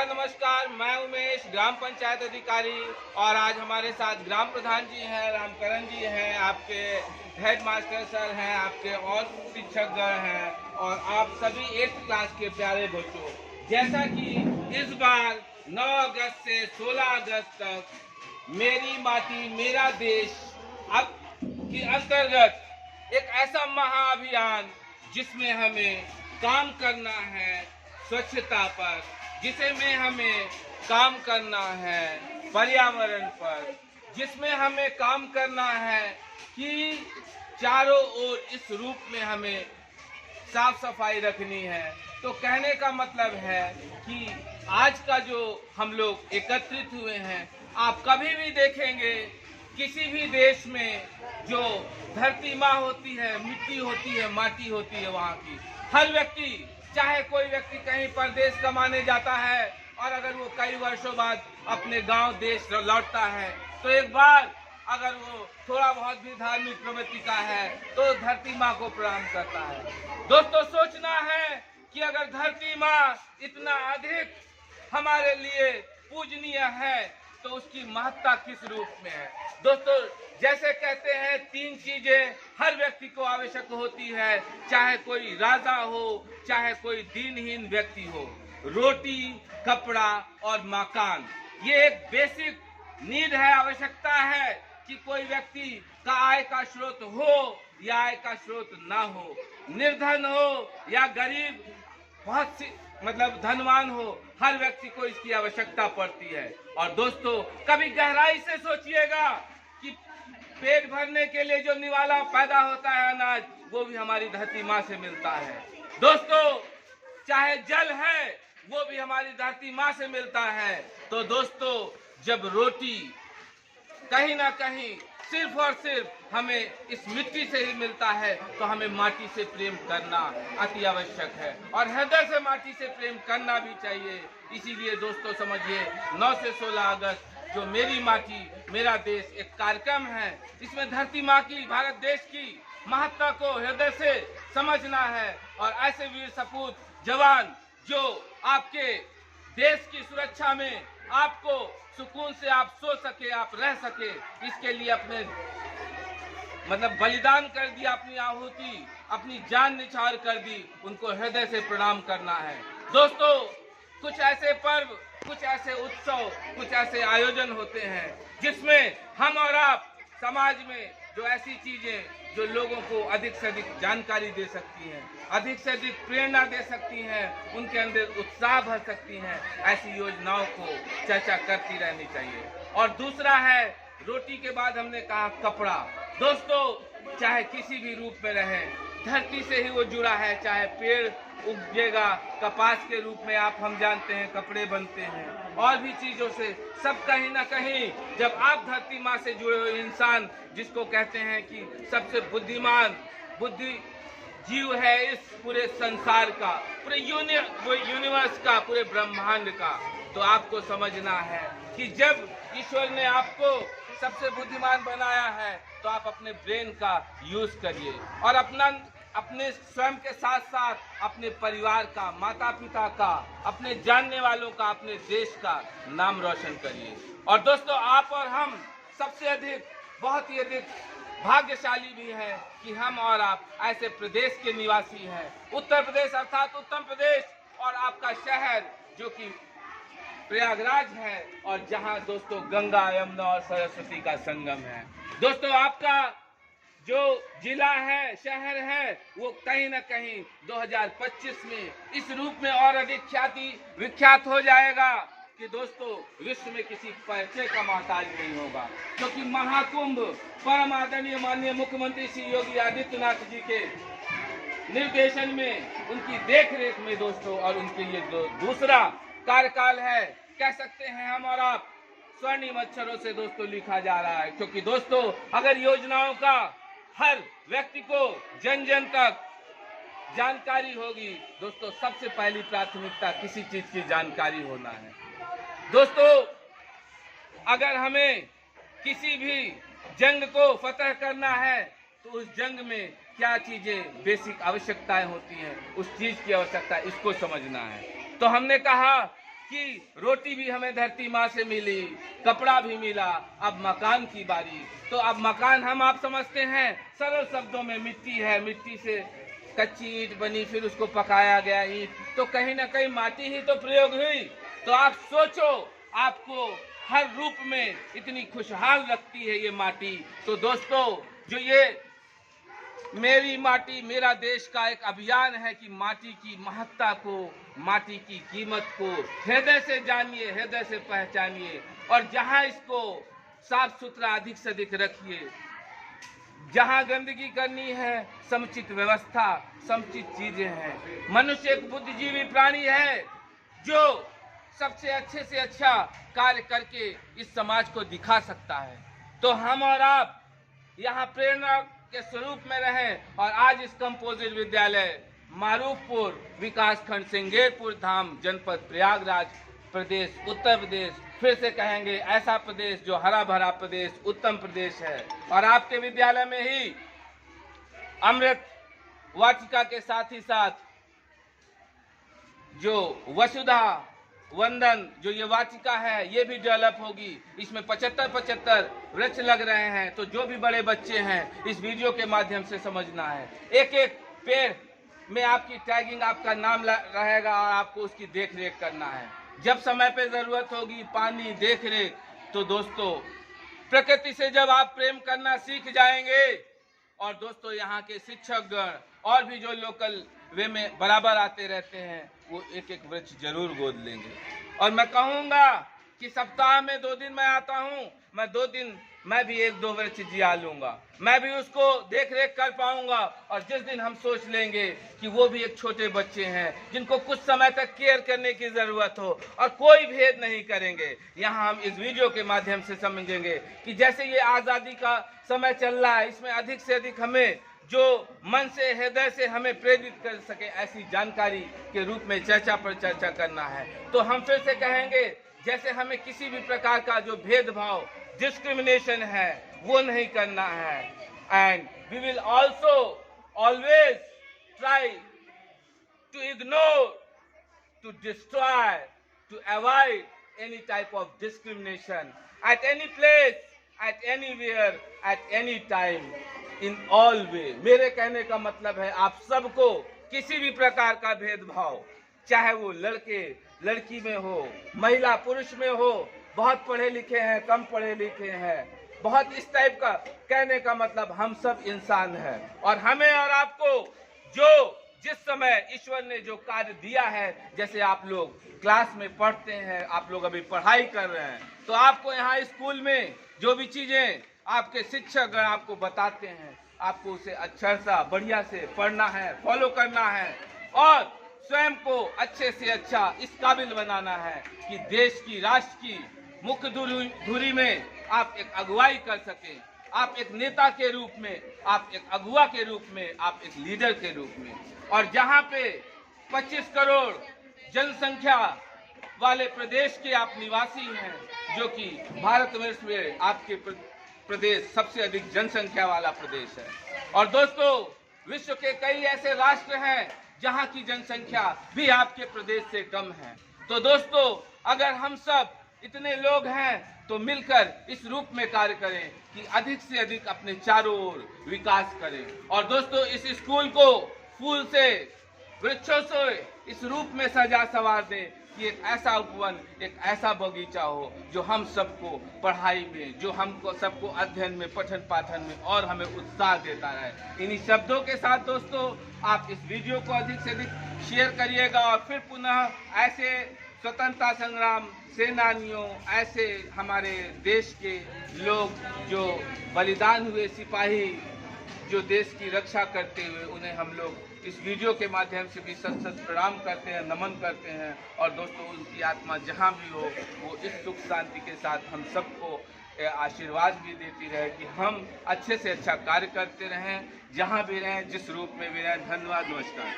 नमस्कार। मैं उमेश, ग्राम पंचायत अधिकारी, और आज हमारे साथ ग्राम प्रधान जी हैं, रामकरण जी हैं, आपके हेड मास्टर सर हैं, आपके और शिक्षकगण हैं, और आप सभी 8th क्लास के प्यारे बच्चों। जैसा कि इस बार 9 अगस्त से 16 अगस्त तक मेरी माटी मेरा देश अब के अंतर्गत एक ऐसा महाअभियान जिसमें हमें काम करना है स्वच्छता पर, जिसमें हमें काम करना है पर्यावरण पर, जिसमें हमें काम करना है कि चारों ओर इस रूप में हमें साफ सफाई रखनी है। तो कहने का मतलब है कि आज का जो हम लोग एकत्रित हुए हैं, आप कभी भी देखेंगे किसी भी देश में जो धरती माँ होती है, मिट्टी होती है, माटी होती है, वहाँ की हर व्यक्ति, चाहे कोई व्यक्ति कहीं परदेश कमाने जाता है और अगर वो कई वर्षों बाद अपने गांव देश लौटता है तो एक बार अगर वो थोड़ा बहुत भी धार्मिक प्रवृत्ति का है तो धरती माँ को प्रणाम करता है। दोस्तों, सोचना है कि अगर धरती माँ इतना अधिक हमारे लिए पूजनीय है तो उसकी महत्ता किस रूप में है। दोस्तों, जैसे कहते हैं 3 चीजें हर व्यक्ति को आवश्यक होती है, चाहे कोई राजा हो, चाहे कोई दीनहीन व्यक्ति हो: रोटी, कपड़ा और मकान। ये एक बेसिक नीड है, आवश्यकता है कि कोई व्यक्ति का आय का स्रोत हो या आय का स्रोत ना हो, निर्धन हो या गरीब, बहुत सी धनवान हो, हर व्यक्ति को इसकी आवश्यकता पड़ती है। और दोस्तों, कभी गहराई से सोचिएगा कि पेट भरने के लिए जो निवाला पैदा होता है अनाज, वो भी हमारी धरती माँ से मिलता है। दोस्तों, चाहे जल है वो भी हमारी धरती माँ से मिलता है। तो दोस्तों, जब रोटी कहीं ना कहीं सिर्फ और सिर्फ हमें इस मिट्टी से ही मिलता है तो हमें माटी से प्रेम करना अति आवश्यक है और हृदय से माटी से प्रेम करना भी चाहिए। इसीलिए दोस्तों समझिए, 9 से 16 अगस्त जो मेरी माटी मेरा देश एक कार्यक्रम है, इसमें धरती माँ की, भारत देश की महत्ता को हृदय से समझना है और ऐसे वीर सपूत जवान जो आपके देश की सुरक्षा में आपको सुकून से आप सो सके, आप रह सके, इसके लिए अपने बलिदान कर दिया, अपनी आहुति, अपनी जान निछावर कर दी, उनको हृदय से प्रणाम करना है। दोस्तों, कुछ ऐसे पर्व, कुछ ऐसे उत्सव, कुछ ऐसे आयोजन होते हैं जिसमें हम और आप समाज में जो ऐसी चीजें जो लोगों को अधिक से अधिक जानकारी दे सकती हैं, अधिक से अधिक प्रेरणा दे सकती हैं, उनके अंदर उत्साह भर सकती हैं, ऐसी योजनाओं को चर्चा करती रहनी चाहिए। और दूसरा है, रोटी के बाद हमने कहा कपड़ा। दोस्तों, चाहे किसी भी रूप में रहे, धरती से ही वो जुड़ा है, चाहे पेड़ उगेगा, कपास के रूप में आप हम जानते हैं कपड़े बनते हैं, और भी चीजों से, सब कहीं ना कहीं जब आप धरती माँ से जुड़े हुए इंसान, जिसको कहते हैं कि सबसे बुद्धिमान जीव है इस पूरे संसार का, पूरे यूनिवर्स का, पूरे ब्रह्मांड का, तो आपको समझना है कि जब ईश्वर ने आपको सबसे बुद्धिमान बनाया है तो आप अपने ब्रेन का यूज करिए और अपने स्वयं के साथ साथ अपने परिवार का, माता पिता का, अपने जानने वालों का, अपने देश का नाम रोशन करिए। और दोस्तों, आप और हम सबसे अधिक, बहुत ही अधिक भाग्यशाली भी हैं कि हम और आप ऐसे प्रदेश के निवासी हैं, उत्तर प्रदेश अर्थात उत्तम प्रदेश, और आपका शहर जो कि प्रयागराज है, और जहां दोस्तों गंगा, यमुना और सरस्वती का संगम है। दोस्तों, आपका जो जिला है, शहर है, वो कहीं ना कहीं 2025 में इस रूप में और अधिक विख्यात हो जाएगा कि दोस्तों विश्व में किसी परिचय का मोहताज नहीं होगा, क्योंकि महाकुंभ परम आदरणीय माननीय मुख्यमंत्री श्री योगी आदित्यनाथ जी के निर्देशन में, उनकी देखरेख में दोस्तों, और उनके ये जो दूसरा कार्यकाल है, कह सकते हैं हम और आप स्वर्णिम अक्षरों से दोस्तों लिखा जा रहा है। क्योंकि दोस्तों, अगर योजनाओं का हर व्यक्ति को जन जन तक जानकारी होगी, दोस्तों सबसे पहली प्राथमिकता किसी चीज की जानकारी होना है। दोस्तों, अगर हमें किसी भी जंग को फतह करना है तो उस जंग में क्या चीजें बेसिक आवश्यकताएं होती हैं, उस चीज की आवश्यकता, इसको समझना है। तो हमने कहा कि रोटी भी हमें धरती माँ से मिली, कपड़ा भी मिला, अब मकान की बारी। तो अब मकान हम आप समझते हैं सरल शब्दों में मिट्टी है, मिट्टी से कच्ची ईंट बनी, फिर उसको पकाया गया ईंट, तो कहीं ना कहीं माटी ही तो प्रयोग हुई। तो आप सोचो, आपको हर रूप में इतनी खुशहाल रखती है ये माटी। तो दोस्तों, जो ये मेरी माटी मेरा देश का एक अभियान है कि माटी की महत्ता को, माटी की कीमत को हृदय से जानिए, हृदय से पहचानिए, और जहां इसको साफ सुथरा अधिक से अधिक रखिए। जहां गंदगी करनी है, समुचित व्यवस्था, समुचित चीजें हैं। मनुष्य एक बुद्धिजीवी प्राणी है जो सबसे अच्छे से अच्छा कार्य करके इस समाज को दिखा सकता है। तो हम और आप यहाँ प्रेरणा के स्वरूप में रहें। और आज इस कंपोजिट विद्यालय मारूफपुर विकास खंड सिंगेरपुर धाम, जनपद प्रयागराज, प्रदेश उत्तर प्रदेश, फिर से कहेंगे ऐसा प्रदेश जो हरा भरा प्रदेश, उत्तम प्रदेश है। और आपके विद्यालय में ही अमृत वाटिका के साथ ही साथ जो वसुधा वंदन जो ये वाटिका है, ये भी डेवलप होगी। इसमें 75 वृक्ष लग रहे हैं। तो जो भी बड़े बच्चे हैं, इस वीडियो के माध्यम से समझना है, एक एक पेड़ में आपकी टैगिंग, आपका नाम रहेगा और आपको उसकी देख रेख करना है। जब समय पे जरूरत होगी, पानी, देख रेख। तो दोस्तों, प्रकृति से जब आप प्रेम करना सीख जाएंगे, और दोस्तों यहाँ के शिक्षक गण और भी जो लोकल वे में बराबर आते रहते हैं, वो एक एक वृक्ष जरूर गोद लेंगे। और मैं कहूँगा कि सप्ताह में 2 दिन मैं आता हूँ, मैं 2 दिन मैं भी 1-2 वृक्ष जिया लूंगा, मैं भी उसको देख रेख कर पाऊंगा। और जिस दिन हम सोच लेंगे कि वो भी एक छोटे बच्चे हैं जिनको कुछ समय तक केयर करने की जरूरत हो, और कोई भेद नहीं करेंगे, यहाँ हम इस वीडियो के माध्यम से समझेंगे कि जैसे ये आज़ादी का समय चल रहा है, इसमें अधिक से अधिक हमें जो मन से, हृदय से हमें प्रेरित कर सके, ऐसी जानकारी के रूप में चर्चा पर चर्चा करना है। तो हम फिर से कहेंगे, जैसे हमें किसी भी प्रकार का जो भेदभाव, डिस्क्रिमिनेशन है, वो नहीं करना है। And we will also always try to ignore, to destroy, to avoid any type of discrimination at any place, at anywhere, at any time, in all way. मेरे कहने का मतलब है, आप सबको किसी भी प्रकार का भेदभाव, चाहे वो लड़के लड़की में हो, महिला पुरुष में हो, बहुत पढ़े लिखे हैं, कम पढ़े लिखे हैं, बहुत इस टाइप का, कहने का मतलब हम सब इंसान हैं। और हमें और आपको जो जिस समय ईश्वर ने जो कार्य दिया है, जैसे आप लोग क्लास में पढ़ते हैं, आप लोग अभी पढ़ाई कर रहे हैं, तो आपको यहाँ स्कूल में जो भी चीजें आपके शिक्षक आपको बताते हैं, आपको उसे अच्छा सा बढ़िया से पढ़ना है, फॉलो करना है, और स्वयं को अच्छे से अच्छा इस काबिल बनाना है कि देश की, राष्ट्र की मुख्य धुरी में आप एक अगुवाई कर सकें, आप एक नेता के रूप में, आप एक अगुवा के रूप में, आप एक लीडर के रूप में। और जहां पे 25 करोड़ जनसंख्या वाले प्रदेश के आप निवासी हैं, जो कि भारतवर्ष में आपके प्रदेश सबसे अधिक जनसंख्या वाला प्रदेश है। और दोस्तों, विश्व के कई ऐसे राष्ट्र हैं जहां की जनसंख्या भी आपके प्रदेश से कम है। तो दोस्तों, अगर हम सब इतने लोग हैं तो मिलकर इस रूप में कार्य करें कि अधिक से अधिक अपने चारों ओर विकास करें। और दोस्तों, इस स्कूल को फूल से, वृक्षों से इस रूप में सजा संवार दें कि एक ऐसा उपवन, एक ऐसा बगीचा हो जो हम सबको पढ़ाई में, जो हमको सबको अध्ययन में, पठन पाठन में और हमें उत्साह देता रहे। इन्हीं शब्दों के साथ दोस्तों, आप इस वीडियो को अधिक से अधिक शेयर करिएगा, और फिर पुनः ऐसे स्वतंत्रता संग्राम सेनानियों, ऐसे हमारे देश के लोग जो बलिदान हुए, सिपाही जो देश की रक्षा करते हुए, उन्हें हम लोग इस वीडियो के माध्यम से भी सत सत प्रणाम करते हैं, नमन करते हैं। और दोस्तों, उनकी आत्मा जहां भी हो, वो इस सुख शांति के साथ हम सबको आशीर्वाद भी देती रहे कि हम अच्छे से अच्छा कार्य करते रहें, जहां भी रहें, जिस रूप में भी रहें। धन्यवाद, नमस्कार।